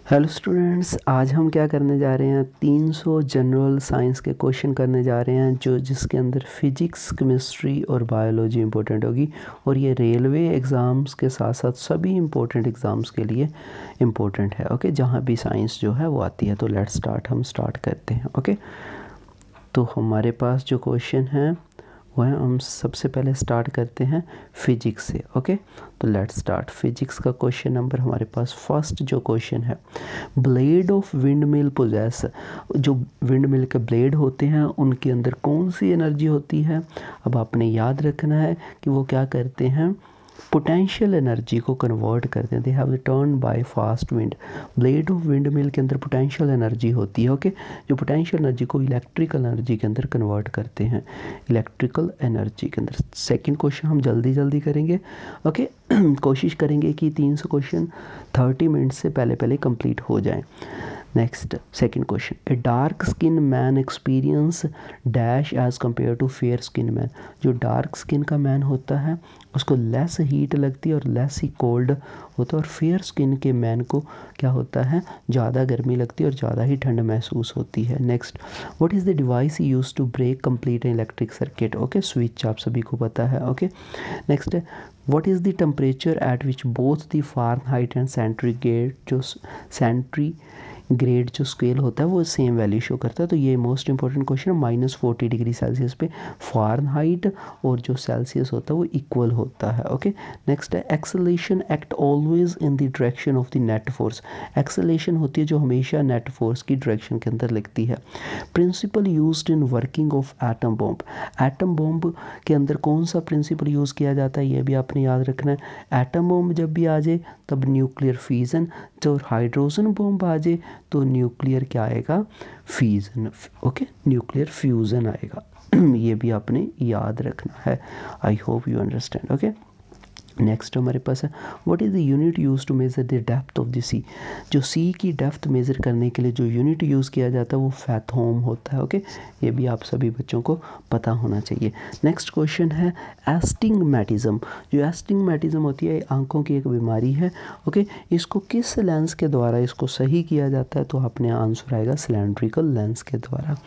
Hello students, आज हम क्या करने जा रहे हैं 300 जनरल साइंस के क्वेश्चन करने जा रहे हैं जिसके अंदर फिजिक्स, केमिस्ट्री और बायोलॉजी इंपॉर्टेंट होगी। और ये रेलवे एग्ज़ाम्स के साथ साथ सभी इंपॉर्टेंट एग्ज़ाम्स के लिए इंपॉर्टेंट है। ओके, जहाँ भी साइंस जो है वो आती है। तो लेट्स स्टार्ट, हम स्टार्ट करते हैं। ओके, तो हमारे पास जो क्वेश्चन है वो है, हम सबसे पहले स्टार्ट करते हैं फिजिक्स से। ओके, तो लेट्स स्टार्ट। फिजिक्स का क्वेश्चन नंबर हमारे पास फर्स्ट जो क्वेश्चन है, blade of windmill poses, जो विंड मिल के ब्लेड होते हैं उनके अंदर कौन सी एनर्जी होती है। अब आपने याद रखना है कि वो क्या करते हैं, पोटेंशियल एनर्जी को कन्वर्ट करते हैं। They have turn by fast wind. Blade of windmill के अंदर पोटेंशियल एनर्जी होती है। ओके, जो पोटेंशियल एनर्जी को इलेक्ट्रिकल एनर्जी के अंदर कन्वर्ट करते हैं, इलेक्ट्रिकल एनर्जी के अंदर। सेकंड क्वेश्चन हम जल्दी जल्दी करेंगे। ओके, कोशिश करेंगे कि 300 क्वेश्चन 30 मिनट से पहले पहले कंप्लीट हो जाएं। Next second question, a dark skin man experience dash as compare to fair skin man. जो डार्क स्किन का मैन होता है उसको लेस हीट लगती है और लेस ही कोल्ड होता है, और फेयर स्किन के मैन को क्या होता है, ज़्यादा गर्मी लगती है और ज़्यादा ही ठंड महसूस होती है। Next, what is the device use to break complete electric circuit. Okay, switch आप सभी को पता है। ओके, नेक्स्ट है, what is the temperature at which both the Fahrenheit and centigrade जो स्केल होता है वो सेम वैल्यू शो करता है। तो ये मोस्ट इंपॉर्टेंट क्वेश्चन है। -40 डिग्री सेल्सियस पे फ़ारेनहाइट और जो सेल्सियस होता है वो इक्वल होता है। ओके, नेक्स्ट है, acceleration act always in the direction of the net force. Acceleration होती है जो हमेशा नेट फोर्स की डायरेक्शन के अंदर लगती है। Principle used in working of atom bomb. Atom bomb के अंदर कौन सा प्रिंसिपल यूज़ किया जाता है, ये भी आपने याद रखना है। एटम बॉम्ब जब भी आ जाए तब न्यूक्लियर फ्यूजन, तो हाइड्रोजन बॉम्ब आ जाए तो न्यूक्लियर क्या आएगा, फ्यूजन। ओके, न्यूक्लियर फ्यूजन आएगा। ये भी आपने याद रखना है। I hope you understand. Okay, next हमारे पास है, what is the unit use to measure the depth of the sea. जो सी की डेप्थ मेज़र करने के लिए जो यूनिट यूज़ किया जाता है वो फैथोम होता है। ओके, ये भी आप सभी बच्चों को पता होना चाहिए। नेक्स्ट क्वेश्चन है, एस्टिग्मेटिज्म। जो एस्टिग्मेटिज्म होती है आंखों की एक बीमारी है। ओके, इसको किस लेंस के द्वारा इसको सही किया जाता है, तो अपने आंसर आएगा सिलेंड्रिकल लेंस के द्वारा।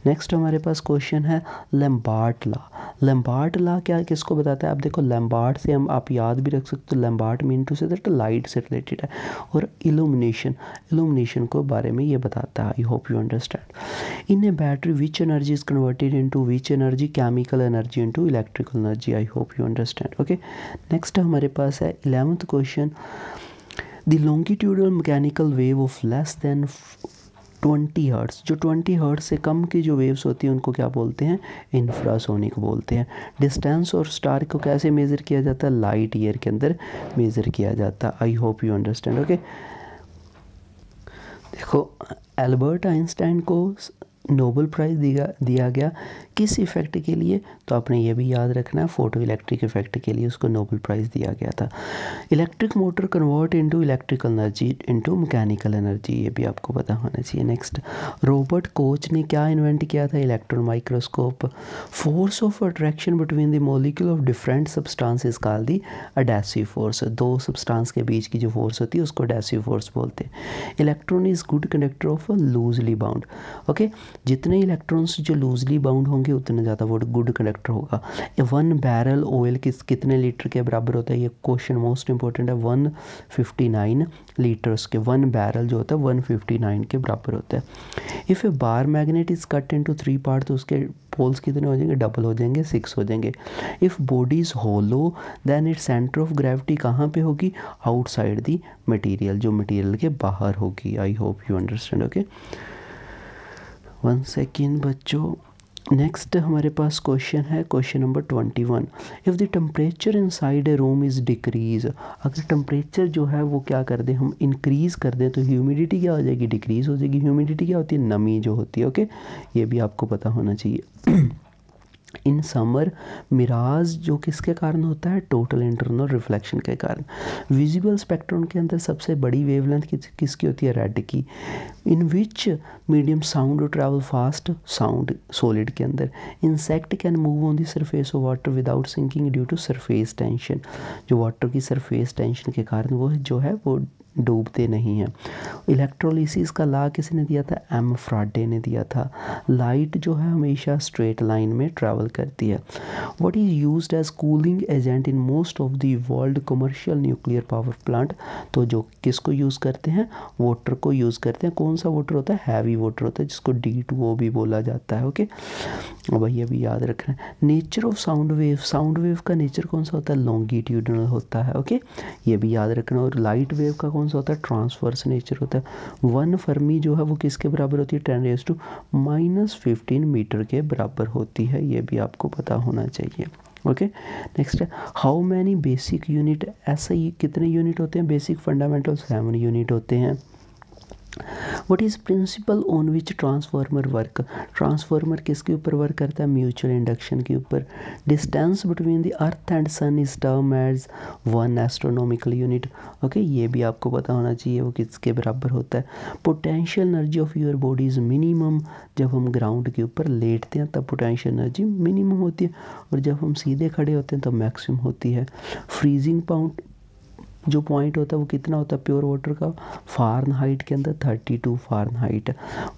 नेक्स्ट हमारे पास क्वेश्चन है, लैम्बार्ट लॉ। लैम्बार्ट लॉ क्या किसको बताता है। आप देखो, लैम्बार्ट से हम आप याद भी रख सकते हो, Lambert mean to say that light से रिलेटेड है, और इल्यूमिनेशन को बारे में ये बताता है। I hope you understand. In a battery which energy is converted into which energy, chemical energy into electrical energy. I hope you understand. Okay, next हमारे पास है 11th question, the longitudinal mechanical wave of less than 20 hertz. जो 20 hertz से कम की जो waves होती हैं उनको क्या बोलते हैं, इंफ्रासोनिक बोलते हैं। डिस्टेंस और स्टार को कैसे मेज़र किया जाता है, लाइट ईयर के अंदर मेज़र किया जाता है। I hope you understand. Okay, देखो, एल्बर्ट आइंस्टाइन को नोबेल प्राइज़ दिया गया किस इफ़ेक्ट के लिए, तो आपने ये भी याद रखना है, फोटो इलेक्ट्रिक इफ़ेक्ट के लिए उसको नोबेल प्राइज़ दिया गया था। Electric motor convert into electrical energy into mechanical energy, ये भी आपको पता होना चाहिए। नेक्स्ट, रॉबर्ट कोच ने क्या इन्वेंट किया था, electron microscope. Force of attraction between the molecule of different substances called the adhesive force. दो सब्सटेंस के बीच की जो फोर्स होती है उसको अडेसिव फोर्स बोलते हैं। Electron is good conductor of loosely bound. Okay, जितने इलेक्ट्रॉन्स जो लूजली बाउंड होंगे उतने ज़्यादा वो गुड कंडक्टर होगा। 1 बैरल ऑयल कितने लीटर के बराबर होता है, ये क्वेश्चन मोस्ट इंपॉर्टेंट है। 159 लीटर्स के 1 बैरल जो होता है 159 के बराबर होता है। If A bar magnet is cut into 3 part, तो उसके पोल्स कितने हो जाएंगे, डबल हो जाएंगे, 6 हो जाएंगे। If body is hollow then it's centre of gravity कहाँ पे होगी, आउटसाइड दी मटेरियल, जो मटेरियल के बाहर होगी। I hope you understand. Okay, 1 second बच्चों। नेक्स्ट हमारे पास क्वेश्चन है, question number 21, if the temperature inside a room is decrease. अगर टेम्परेचर जो है वो क्या कर दें, हम इंक्रीज़ कर दें, तो ह्यूमिडिटी क्या हो जाएगी, डिक्रीज़ हो जाएगी। ह्यूमिडिटी क्या होती है, नमी जो होती है। ओके, ये भी आपको पता होना चाहिए। इन समर मिराज जो किसके कारण होता है, टोटल इंटरनल रिफ्लेक्शन के कारण। विजिबल स्पेक्ट्रम के अंदर सबसे बड़ी वेवलेंथ किसकी होती है, रेड की। In which medium sound travel fast, sound solid के अंदर। Insect can move on the surface of water without sinking due to surface tension. जो वाटर की सरफेस टेंशन के कारण वो जो है वो डूबते नहीं हैं। इलेक्ट्रोलिसिस का लॉ किसने दिया था? एम फ्राडे ने दिया था। लाइट जो है हमेशा स्ट्रेट लाइन में ट्रैवल करती है। What is used as cooling agent in most of the world commercial nuclear power plant? तो जो किसको यूज़ करते हैं? वाटर को यूज़ करते हैं। कौन सा वाटर होता है? हैवी वाटर होता है, जिसको D2O भी बोला जाता है। ओके, अब ये भी याद रखना है। Nature of sound wave, sound wave का नेचर कौन सा होता है? लॉन्गिट्यूडनल होता है। ओके, ये भी याद रखना। और लाइट वेव का कौन सा होता है? ट्रांसवर्स नेचर होता है। 1 फर्मी जो है वो किसके बराबर होती है? 10⁻⁻15 मीटर के बराबर होती है। ये भी आपको पता होना चाहिए। ओके, नेक्स्ट है हाउ मैनी बेसिक यूनिट, ऐसा ही कितने यूनिट होते हैं? बेसिक फंडामेंटल 7 यूनिट होते हैं। What is principle on which transformer work, transformer किसके ऊपर वर्क करता है? म्यूचुअल इंडक्शन के ऊपर। Distance between the earth and sun is term as 1 astronomical unit. Okay, ये भी आपको पता होना चाहिए वो किसके बराबर होता है। Potential energy of your body is minimum, जब हम ग्राउंड के ऊपर लेटते हैं तब पोटेंशियल एनर्जी मिनिमम होती है, और जब हम सीधे खड़े होते हैं तब मैक्सिमम होती है। फ्रीजिंग पॉइंट जो पॉइंट होता है वो कितना होता है प्योर वाटर का? फ़ारेनहाइट के अंदर 32 Fahrenheit.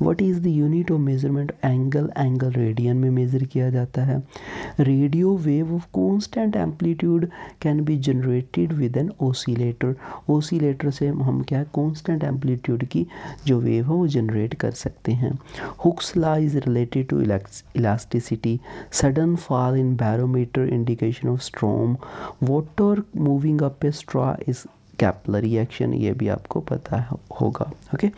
What is the unit of measurement? Angle radian में मेज़र किया जाता है। Radio wave of constant amplitude can be generated with an oscillator, oscillator से हम क्या है कांस्टेंट एम्पलीट्यूड की जो वेव है वो जनरेट कर सकते हैं। Hooke's law is related to elasticity, sudden fall in barometer indication of storm, water moving up a straw is capillary reaction, ये भी आपको पता होगा। ओके,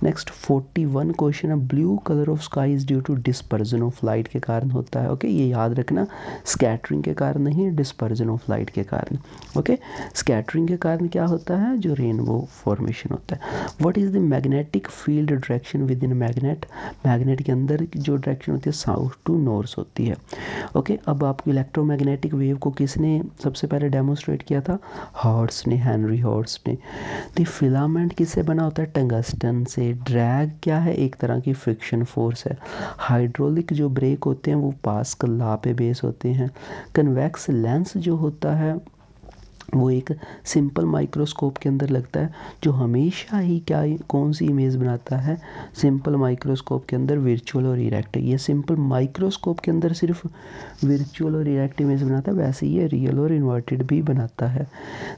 नेक्स्ट 41 क्वेश्चन है blue colour of sky is due to dispersion of light के कारण होता है। ओके, ये याद रखना, स्कैटरिंग के कारण नहीं, डिस्पर्जन ऑफ लाइट के कारण। ओके, स्कैटरिंग के कारण क्या होता है? जो रेनबो फॉर्मेशन होता है। What is the magnetic field direction with in magnet, magnet के अंदर जो डायरेक्शन होती है साउथ टू नॉर्थ होती है। ओके, अब आपको इलेक्ट्रोमैग्नेटिक वेव को किसने सबसे पहले डेमोन्स्ट्रेट किया था? हर्ट्ज ने, हेनरी हर्ट्ज ने। द फिलामेंट किससे बना होता है? टंगस्टन से। ड्रैग क्या है? एक तरह की फ्रिक्शन फोर्स है। हाइड्रोलिक जो ब्रेक होते हैं वो पास्कल लॉ पे बेस होते हैं। कन्वेक्स लेंस जो होता है वो एक सिंपल माइक्रोस्कोप के अंदर लगता है, जो हमेशा ही क्या कौन सी इमेज बनाता है? सिंपल माइक्रोस्कोप के अंदर वर्चुअल और इरेक्ट। ये सिंपल माइक्रोस्कोप के अंदर सिर्फ वर्चुअल और इरेक्ट इमेज बनाता है, वैसे ये रियल और इन्वर्टेड भी बनाता है।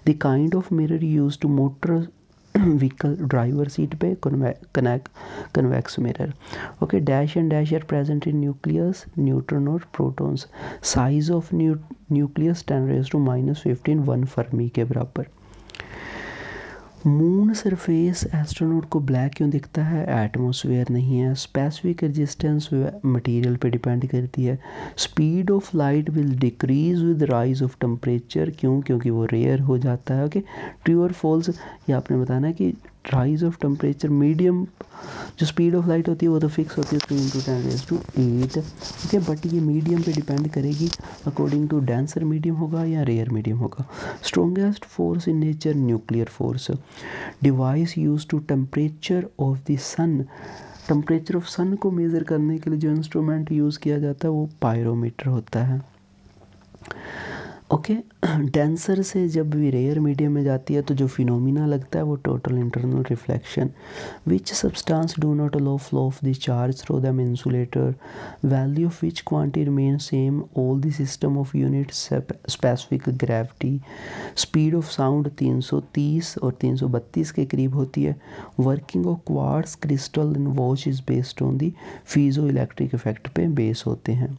The kind of mirror use to motor vehicle driver seat पे convex mirror. Okay, dash and dash are present in nucleus, neutron और protons. Size of nucleus 10⁻⁻15 1 fermi के बराबर। मून सरफेस एस्ट्रोनॉट को black क्यों दिखता है? एटमॉस्फेयर नहीं है। स्पेसिफिक रेजिस्टेंस मटेरियल पे डिपेंड करती है। Speed of light will decrease with rise of temperature, क्यों? क्योंकि वो रेयर हो जाता है। ओके, ट्रू और फॉल्स ये आपने बताना है कि राइज ऑफ टेम्परेचर मीडियम जो स्पीड ऑफ लाइट होती है वो तो फिक्स होती है 3×10⁸। ओके, बट ये मीडियम पे डिपेंड करेगी, अकॉर्डिंग टू डेंसर मीडियम होगा या रेयर मीडियम होगा। Strongest force in nature nuclear force. Device use to temperature of the sun, temperature of sun को मेज़र करने के लिए जो इंस्ट्रूमेंट यूज़ किया जाता है वो पायरोमीटर होता है। ओके, डेंसर से जब भी रेयर मीडियम में जाती है तो जो फिनोमिना लगता है वो total internal reflection. Which substance do not allow flow of the charge through them insulator, value of which quantity remain same all the system of unit specific gravity. Speed of sound 330 और 332 के करीब होती है। Working of quartz crystal in watch is based on the piezo electric effect पे base होते हैं।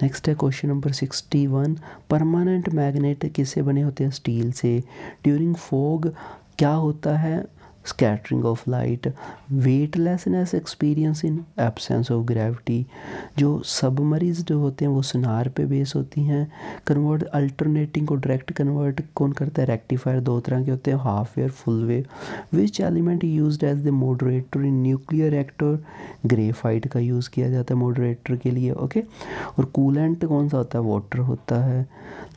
Next है question number 61, permanent magnet किससे बने होते हैं? स्टील से। ड्यूरिंग फॉग क्या होता है? Scattering of light. Weightlessness experience in absence of gravity. जो सबमरीज जो होते हैं वो सोनार पे बेस होती हैं। कन्वर्ट अल्टरनेटिंग को डायरेक्ट कन्वर्ट कौन करता है? रेक्टिफायर। 2 तरह के होते हैं, half wave, full wave. Which element used as the moderator in nuclear reactor? Graphite का यूज़ किया जाता है मॉडरेटर के लिए। ओके, और कूलेंट कौन सा होता है? वाटर होता है।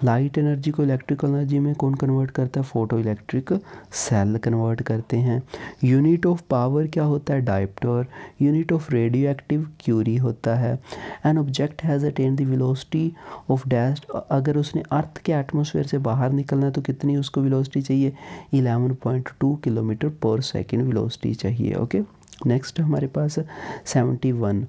लाइट एनर्जी को इलेक्ट्रिकल एनर्जी में कौन कन्वर्ट करता है? फोटो इलेक्ट्रिक सेल कन्वर्ट करते हैं। हैं। यूनिट ऑफ पावर क्या होता है, dioptre. Unit of radio active curie होता है। An object has attained the velocity of dash, अगर उसने अर्थ के एटमॉस्फेयर से बाहर निकलना है तो कितनी उसको वेलोसिटी चाहिए, 11.2 किलोमीटर पर सेकेंड वेलोसिटी चाहिए। ओके, नेक्स्ट हमारे पास 71,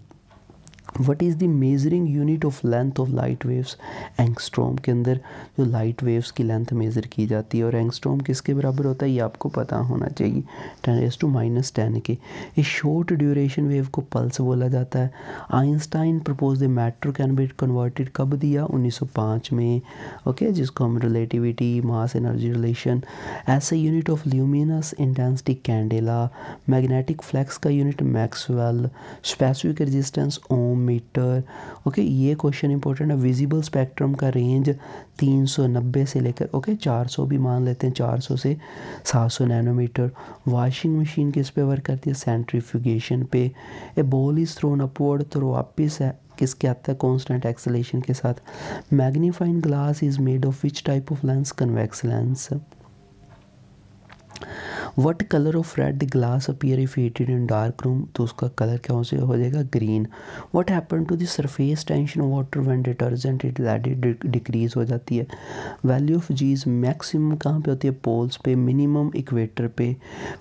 what is the measuring unit of length of light waves. Angstrom के अंदर जो लाइट वेव्स की लेंथ मेज़र की जाती है, और एंगस्ट्रॉम किसके बराबर होता है ये आपको पता होना चाहिए, 10⁻⁻10 के। इस शॉर्ट ड्यूरेशन वेव को पल्स बोला जाता है। Einstein propose the matter can be converted कब दिया, 1905 में। ओके, जिसको हम रिलेटिविटी मास एनर्जी रिलेशन। ऐसे unit of luminous intensity candela. Magnetic flux का unit maxwell. Specific resistance ohm metre. Okay, ये क्वेश्चन इंपॉर्टेंट है। विजिबल स्पेक्ट्रम का रेंज 390 से लेकर 400 भी मान लेते हैं, 400 से 700 नैनोमीटर। वॉशिंग मशीन किस पे वर्क करती है, सेंट्रीफ्यूगेशन पे। ए बॉल इज थ्रोन अपवर्ड, तो वापस है किसके आता है, कांस्टेंट एक्सेलेरेशन के साथ। Magnifying glass is made of which type of lens, convex lens. What colour of red glass appear if heated in dark room, तो उसका कलर क्या हो जाएगा, green. What happen to the surface tension of water when detergent it decrease हो जाती है। Value of जीज maximum कहाँ पे होती है, पोल्स पे, मिनिमम इक्वेटर पे।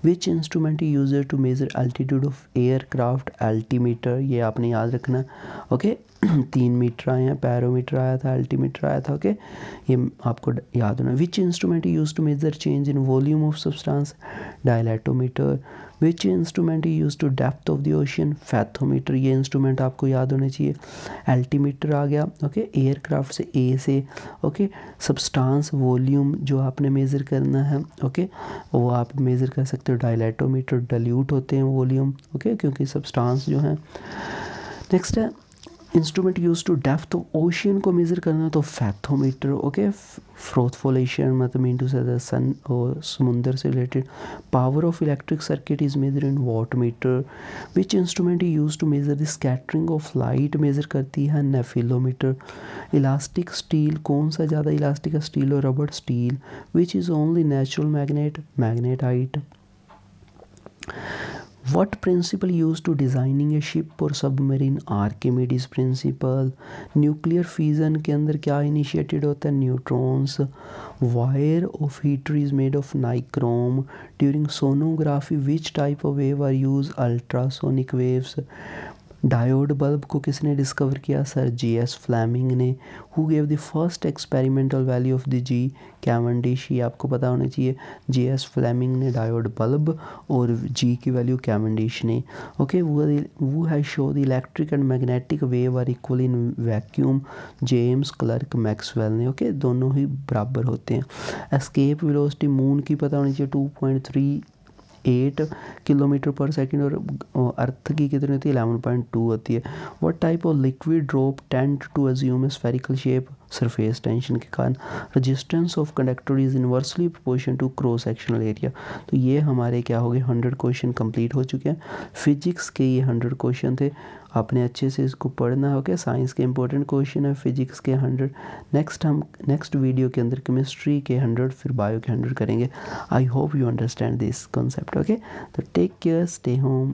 Which instrument use to measure altitude of aircraft, altimeter, ये आपने याद रखना। ओके 3 मीटर आए हैं, पैरोमीटर आया था, अल्टीमीटर आया था। ओके, ये आपको याद होना। Which instrument use to measure change in volume of substance, dilatometer. Which instrument use to depth of the ocean, fathometer, ये इंस्ट्रूमेंट आपको याद होने चाहिए। अल्टीमीटर आ गया। ओके, एयरक्राफ्ट से ए से। ओके, सब्सटेंस वॉल्यूम जो आपने मेज़र करना है, ओके, वो आप मेज़र कर सकते हो, डायलेटोमीटर। डाइल्यूट होते हैं वॉल्यूम, ओके, क्योंकि सब्सटेंस जो है। नेक्स्ट है instrument use to depth of ocean को मेज़र करना, तो फैथोमीटर। ओके, फ्रोथफोलेशन मतलब मीन टू से सन और समुंदर से related. Power of electric circuit is measure in watt meter. Which instrument use to measure the scattering of light, measure करती है नेफिलोमीटर। इलास्टिक स्टील, कौन सा ज़्यादा इलास्टिक है, स्टील और रबड़, steel. Which is only natural magnet, magnetite. What principle used to designing a ship or submarine, Archimedes principle। Nuclear fusion के अंदर क्या इनिशिएटेड होता है, neutrons. Wire of heater is made of nichrome. During sonography which type of wave are use, ultrasonic waves. Diode bulb को किसने discover किया, sir G.S. Fleming ने। Who gave the first experimental value of the G, Cavendish, ये आपको पता होना चाहिए। G.S. Fleming ने डायोड बल्ब, और जी की वैल्यू कैवेंडिश ने। ओके, वो has show the electric and magnetic wave are equal in vacuum, James Clerk Maxwell ने। ओके, दोनों ही बराबर होते हैं। एस्केप वेलोसिटी मून की पता होनी चाहिए, 2.38 किलोमीटर पर सेकेंड, और अर्थ की कितनी होती है, 11.2 होती है। What type of liquid drop tend to assume spherical shape, surface tension के कारण। Resistance of conductor is inversely proportion to cross sectional area. तो ये हमारे क्या हो गए, 100 क्वेश्चन कंप्लीट हो चुके हैं। फिजिक्स के ये 100 क्वेश्चन थे, आपने अच्छे से इसको पढ़ना होगा। साइंस के इंपॉर्टेंट क्वेश्चन है, फिजिक्स के 100। नेक्स्ट वीडियो के अंदर केमिस्ट्री के 100, फिर बायो के 100 करेंगे। आई hope you understand this concept. Okay, तो टेक केयर, स्टे होम।